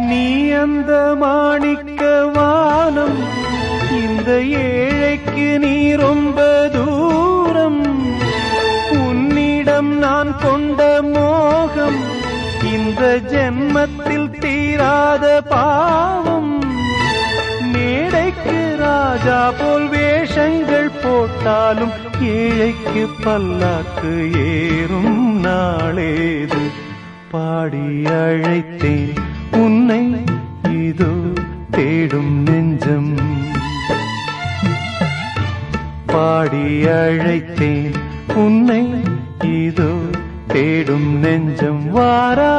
நீ அந்த மாணிக்க வானம், இந்த ஏழைக்கு நீ ரொம்ப தூரம். உன்னிடம் நான் கொண்ட மோகம் இந்த ஜென்மத்தில் தீராத பாவம். மேடைக்கு ராஜா போல் வேஷங்கள் போட்டாலும் ஏழைக்கு பல்லாக்கு ஏறும் நாளேது. பாடி அழைத்தேன் உன்னை, இதோ தேடும் நெஞ்சம். பாடி அழைத்தேன் உன்னை, இதோ தேடும் நெஞ்சம். வாரா